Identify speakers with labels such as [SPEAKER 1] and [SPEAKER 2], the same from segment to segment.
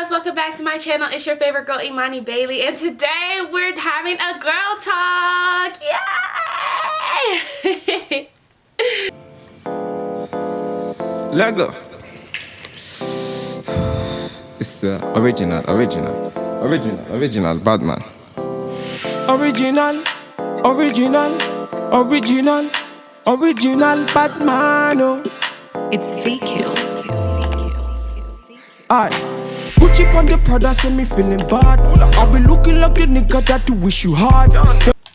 [SPEAKER 1] loves, welcome back to my channel. It's your favorite girl, Imani Bailey, and today we're having a girl talk. Yay!
[SPEAKER 2] Lego. It's the original Batman. Original Batman. Oh.
[SPEAKER 1] It's V-Kills.
[SPEAKER 2] Aye. Gucci on the Prada, send me feeling bad. I'll be looking like the nigga that you wish you had.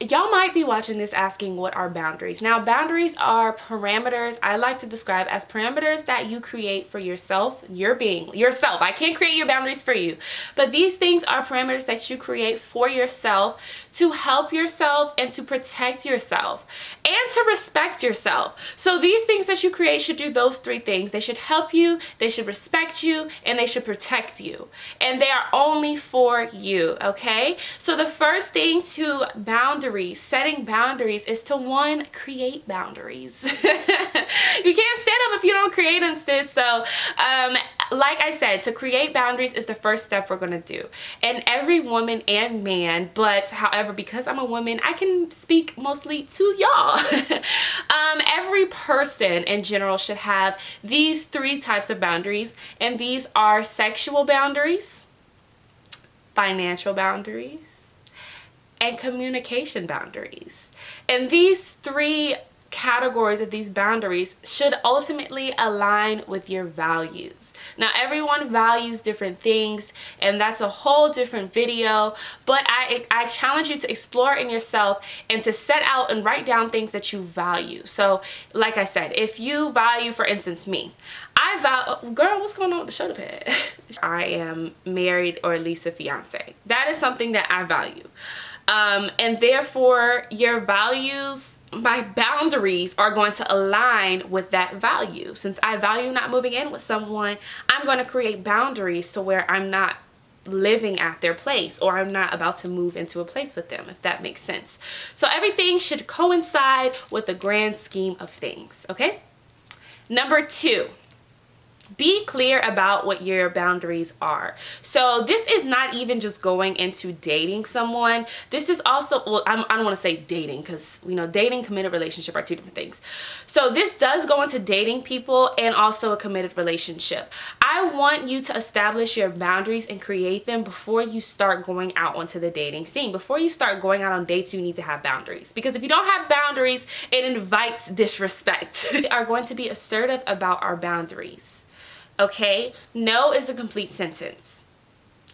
[SPEAKER 1] Y'all might be watching this asking, what are boundaries? Now, boundaries are parameters I like to describe as parameters that you create for yourself, yourself. I can't create your boundaries for you, but these things are parameters that you create for yourself to help yourself and to protect yourself and to respect yourself. So these things that you create should do those three things. They should help you, they should respect you, and they should protect you. And they are only for you, okay? So the first thing to setting boundaries is to, one, create boundaries. You can't set them if you don't create them, sis. So like I said, to create boundaries is the first step we're gonna do. And every woman and man, but however, because I'm a woman, I can speak mostly to y'all. Every person in general should have these three types of boundaries, and these are sexual boundaries, financial boundaries, and communication boundaries. And these three categories of these boundaries should ultimately align with your values. Now, everyone values different things, and that's a whole different video, but I challenge you to explore in yourself and to set out and write down things that you value. So like I said, if you value, for instance, me, girl, what's going on with the shoulder pad? I am married, or at least a fiance. That is something that I value. And therefore your values, my boundaries are going to align with that value. Since I value not moving in with someone, I'm going to create boundaries to where I'm not living at their place, or I'm not about to move into a place with them, if that makes sense. So everything should coincide with the grand scheme of things, okay? Number two, be clear about what your boundaries are. So this is not even just going into dating someone. This is also, well, I don't want to say dating, because we know dating, committed relationship are two different things. So this does go into dating people and also a committed relationship. I want you to establish your boundaries and create them before you start going out onto the dating scene. Before you start going out on dates, you need to have boundaries, because if you don't have boundaries, it invites disrespect. We are going to be assertive about our boundaries. Okay, no is a complete sentence.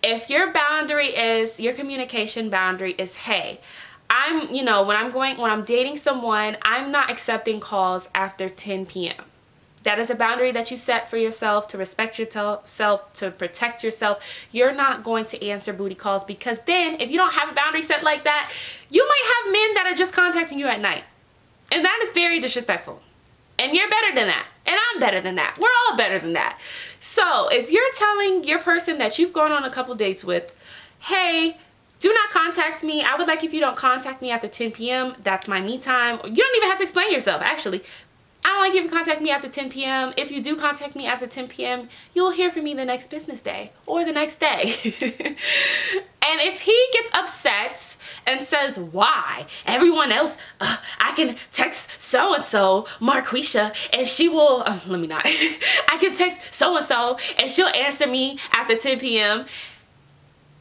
[SPEAKER 1] If your boundary is, your communication boundary is, hey, when I'm dating someone, I'm not accepting calls after 10 p.m. That is a boundary that you set for yourself to respect yourself, to protect yourself. You're not going to answer booty calls, because then if you don't have a boundary set like that, you might have men that are just contacting you at night. And that is very disrespectful. And you're better than that. And I'm better than that. We're all better than that. So if you're telling your person that you've gone on a couple dates with, hey, do not contact me. I would like if you don't contact me after 10 p.m. That's my me time. You don't even have to explain yourself, actually. I don't like if you contact me after 10 p.m. If you do contact me after 10 p.m., you'll hear from me the next business day or the next day. And if he gets upset and says, why? Everyone else, I can text so-and-so, Marquisha, and she will, let me not. I can text so-and-so and she'll answer me after 10 p.m.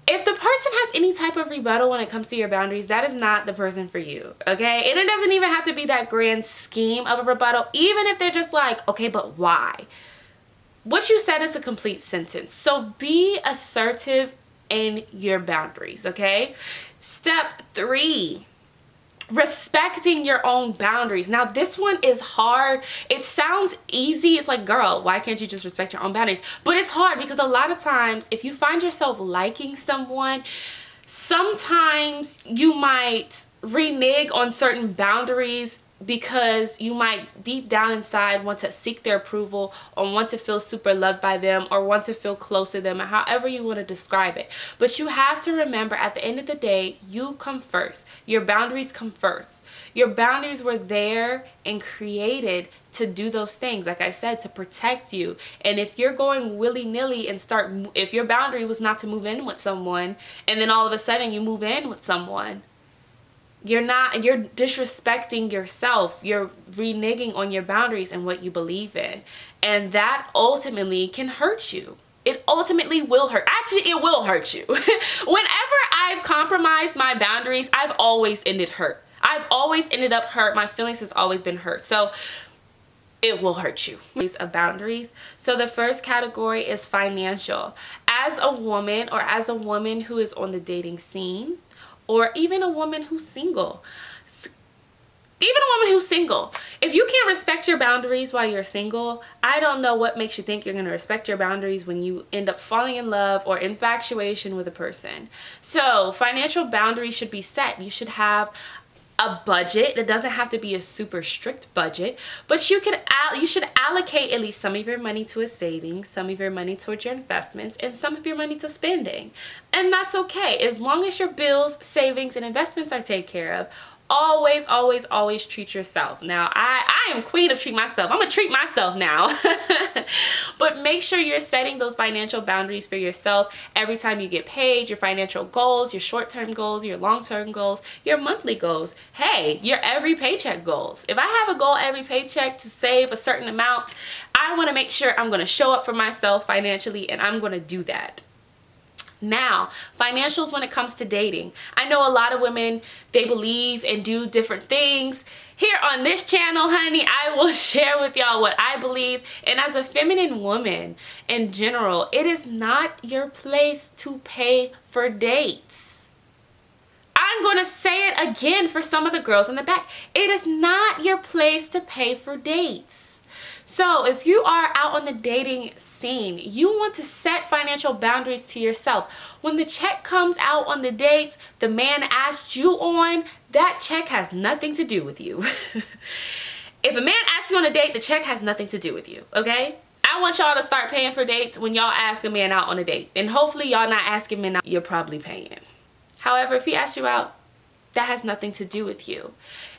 [SPEAKER 1] If the person has any type of rebuttal when it comes to your boundaries, that is not the person for you, okay? And it doesn't even have to be that grand scheme of a rebuttal, even if they're just like, okay, but why? What you said is a complete sentence. So be assertive in your boundaries, okay? Step 3. Respecting your own boundaries. Now this one is hard. It sounds easy. It's like, girl, why can't you just respect your own boundaries? But it's hard, because a lot of times if you find yourself liking someone, sometimes you might renege on certain boundaries because you might deep down inside want to seek their approval, or want to feel super loved by them, or want to feel close to them, however you want to describe it. But you have to remember, at the end of the day, you come first. Your boundaries come first. Your boundaries were there and created to do those things, like I said, to protect you. And if you're going willy-nilly and if your boundary was not to move in with someone, and then all of a sudden you move in with someone, you're disrespecting yourself. You're reneging on your boundaries and what you believe in. And that ultimately can hurt you. It ultimately will hurt. Actually, it will hurt you. Whenever I've compromised my boundaries, I've always ended hurt. I've always ended up hurt. My feelings has always been hurt. So it will hurt you. Of boundaries. So the first category is financial. As a woman, or as a woman who is on the dating scene, or even a woman who's single. If you can't respect your boundaries while you're single, I don't know what makes you think you're going to respect your boundaries when you end up falling in love or infatuation with a person. So financial boundaries should be set. You should have a budget. It doesn't have to be a super strict budget, but you should allocate at least some of your money to a savings, some of your money towards your investments, and some of your money to spending. And that's okay, as long as your bills, savings, and investments are taken care of. Always, always, always treat yourself. Now, I am queen of treat myself. I'm gonna treat myself now. But make sure you're setting those financial boundaries for yourself every time you get paid, your financial goals, your short-term goals, your long-term goals, your monthly goals. Hey, your every paycheck goals. If I have a goal every paycheck to save a certain amount, I wanna make sure I'm gonna show up for myself financially, and I'm gonna do that. Now, financials when it comes to dating. I know a lot of women, they believe and do different things. Here on this channel, honey, I will share with y'all what I believe. And as a feminine woman in general, it is not your place to pay for dates. I'm going to say it again for some of the girls in the back. It is not your place to pay for dates. So if you are out on the dating scene, you want to set financial boundaries to yourself. When the check comes out on the dates the man asked you on, that check has nothing to do with you. If a man asks you on a date, the check has nothing to do with you, okay? I want y'all to start paying for dates when y'all ask a man out on a date. And hopefully y'all not asking men out, you're probably paying. However, if he asks you out, that has nothing to do with you.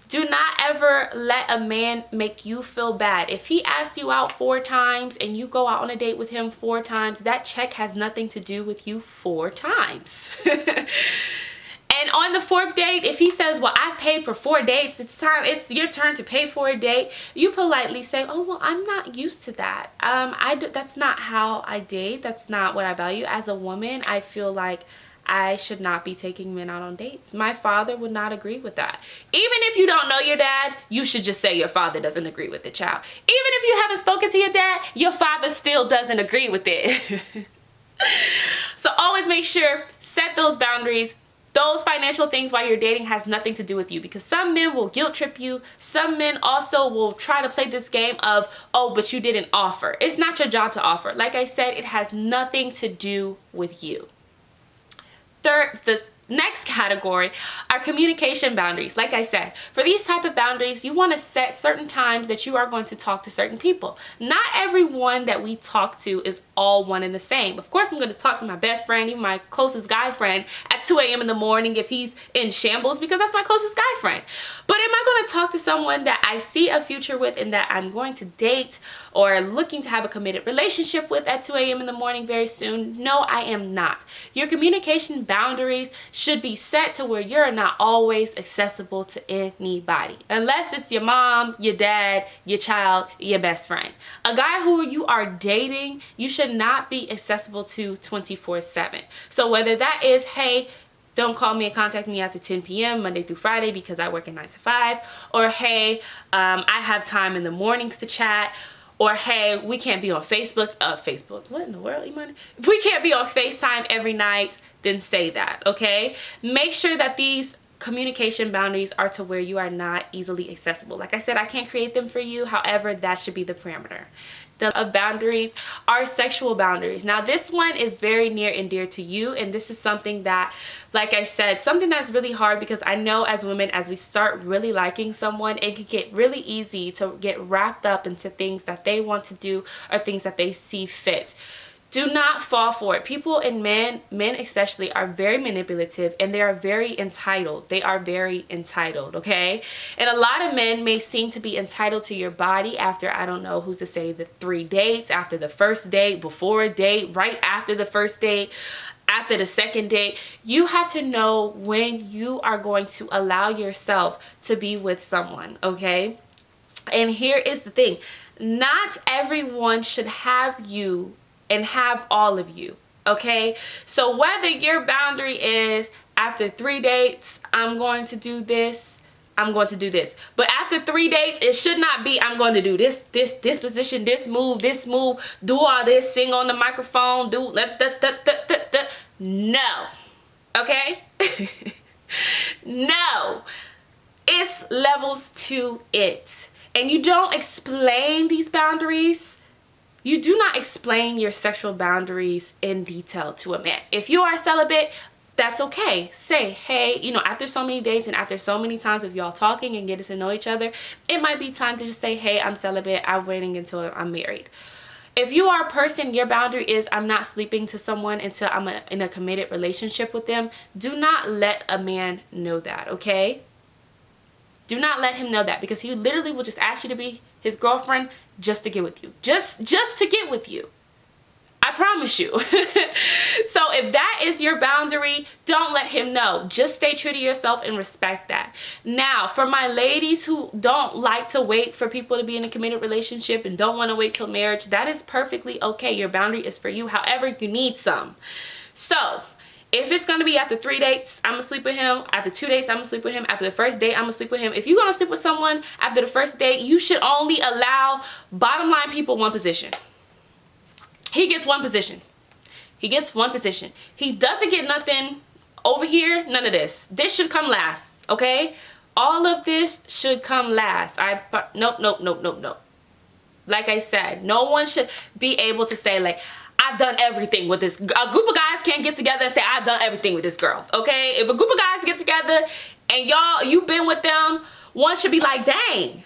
[SPEAKER 1] Do not ever let a man make you feel bad. If he asks you out 4 times and you go out on a date with him 4 times, that check has nothing to do with you 4 times. And on the 4th date, if he says, well, I've paid for 4 dates, it's your turn to pay for a date, you politely say, oh, well, I'm not used to that. That's not how I date. That's not what I value. As a woman, I feel like I should not be taking men out on dates. My father would not agree with that. Even if you don't know your dad, you should just say your father doesn't agree with the child. Even if you haven't spoken to your dad, your father still doesn't agree with it. So always make sure, set those boundaries. Those financial things while you're dating has nothing to do with you, because some men will guilt trip you. Some men also will try to play this game of, oh, but you didn't offer. It's not your job to offer. Like I said, it has nothing to do with you. The next category are communication boundaries. Like I said, for these type of boundaries, you want to set certain times that you are going to talk to certain people. Not everyone that we talk to is all one and the same. Of course, I'm going to talk to my best friend, even my closest guy friend, at 2 a.m. in the morning if he's in shambles, because that's my closest guy friend. But am I going to talk to someone that I see a future with and that I'm going to date or looking to have a committed relationship with at 2 a.m. in the morning very soon? No, I am not. Your communication boundaries should be set to where you're not always accessible to anybody, unless it's your mom, your dad, your child, your best friend. A guy who you are dating, you should not be accessible to 24/7. So whether that is, hey, don't call me and contact me after 10 p.m. Monday through Friday because I work at 9 to 5, or hey, I have time in the mornings to chat, or hey, we can't be on Facebook. What in the world, Iman? We can't be on FaceTime every night. Then say that, okay? Make sure that these communication boundaries are to where you are not easily accessible. Like I said, I can't create them for you. However, that should be the parameter. of boundaries are sexual boundaries. Now this one is very near and dear to you, and this is something that, like I said, something that's really hard, because I know as women, as we start really liking someone, it can get really easy to get wrapped up into things that they want to do or things that they see fit. Do not fall for it. People, and men especially, are very manipulative, and they are very entitled. They are very entitled, okay? And a lot of men may seem to be entitled to your body after, I don't know who's to say, the 3 dates, after the first date, before a date, right after the first date, after the second date. You have to know when you are going to allow yourself to be with someone, okay? And here is the thing. Not everyone should have you and have all of you, okay? So whether your boundary is after 3 dates, I'm going to do this, I'm going to do this. But after 3 dates, it should not be, I'm going to do this position, this move, do all this, sing on the microphone, do no, okay? No, it's levels to it. And you don't explain these boundaries. You do not explain your sexual boundaries in detail to a man. If you are celibate, that's okay. Say, hey, you know, after so many dates and after so many times of y'all talking and getting to know each other, it might be time to just say, hey, I'm celibate. I'm waiting until I'm married. If you are a person, your boundary is, I'm not sleeping to someone until I'm in a committed relationship with them. Do not let a man know that, okay? Do not let him know that, because he literally will just ask you to be his girlfriend just to get with you. Just to get with you. I promise you. So if that is your boundary, don't let him know. Just stay true to yourself and respect that. Now, for my ladies who don't like to wait for people to be in a committed relationship and don't want to wait till marriage, that is perfectly okay. Your boundary is for you. However, you need some. So if it's going to be after 3 dates, I'm going to sleep with him. After 2 dates, I'm going to sleep with him. After the first date, I'm going to sleep with him. If you're going to sleep with someone after the first date, you should only allow, bottom line people, one position. He gets one position. He gets one position. He doesn't get nothing over here. None of this. This should come last, okay? All of this should come last. Nope. Like I said, no one should be able to say, like, I've done everything with this. A group of guys can't get together and say, I've done everything with this girl, okay? If a group of guys get together and you've been with them, one should be like, dang,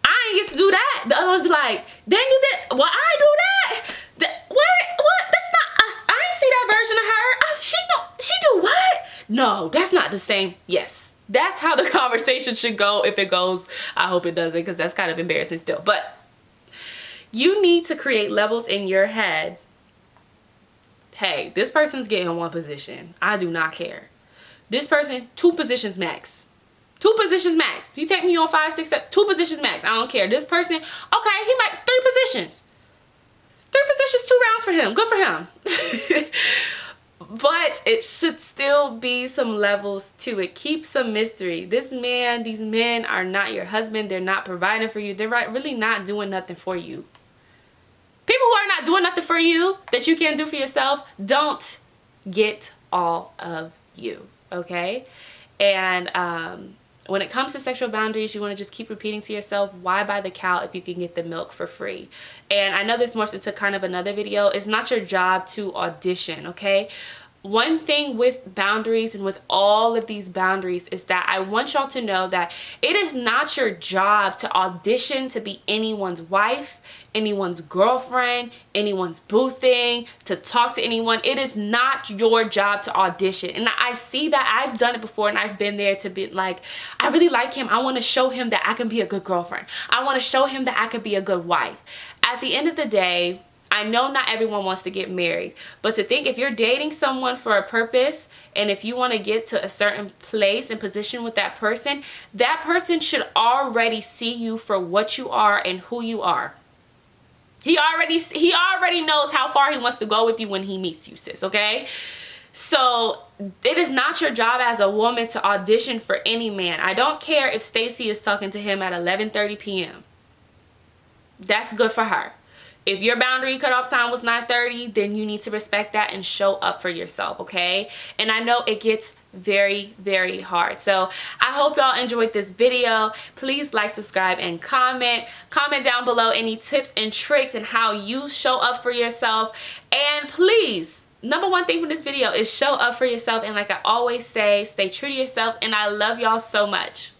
[SPEAKER 1] I ain't get to do that. The other one be like, dang, you did, well, I ain't do that. What? That's not, I ain't see that version of her. She do what? No, that's not the same. Yes, that's how the conversation should go. If it goes, I hope it doesn't, because that's kind of embarrassing still. But you need to create levels in your head. Hey, this person's getting one position. I do not care. This person, 2 positions max. 2 positions max. If you take me on 5, 6, 7, 2 positions max. I don't care. This person, okay, he might 3 positions. 3 positions, 2 rounds for him. Good for him. But it should still be some levels to it. Keep some mystery. These men are not your husband. They're not providing for you. They're really not doing nothing for you. People who are not doing nothing for you that you can't do for yourself, don't get all of you, okay? And when it comes to sexual boundaries, you want to just keep repeating to yourself, why buy the cow if you can get the milk for free? And I know this morphs into kind of another video. It's not your job to audition, okay? One thing with boundaries and with all of these boundaries is that I want y'all to know that it is not your job to audition to be anyone's wife, anyone's girlfriend, anyone's boo thing, to talk to anyone. It is not your job to audition. And I see that. I've done it before, and I've been there to be like, I really like him. I want to show him that I can be a good girlfriend. I want to show him that I can be a good wife. At the end of the day, I know not everyone wants to get married, but to think if you're dating someone for a purpose, and if you want to get to a certain place and position with that person should already see you for what you are and who you are. He already knows how far he wants to go with you when he meets you, sis, okay? So it is not your job as a woman to audition for any man. I don't care if Stacy is talking to him at 11:30 p.m. That's good for her. If your boundary cutoff time was 9:30, then you need to respect that and show up for yourself, okay? And I know it gets very, very hard. So I hope y'all enjoyed this video. Please like, subscribe, and comment. Comment down below any tips and tricks and how you show up for yourself. And please, number one thing from this video is show up for yourself. And like I always say, stay true to yourselves. And I love y'all so much.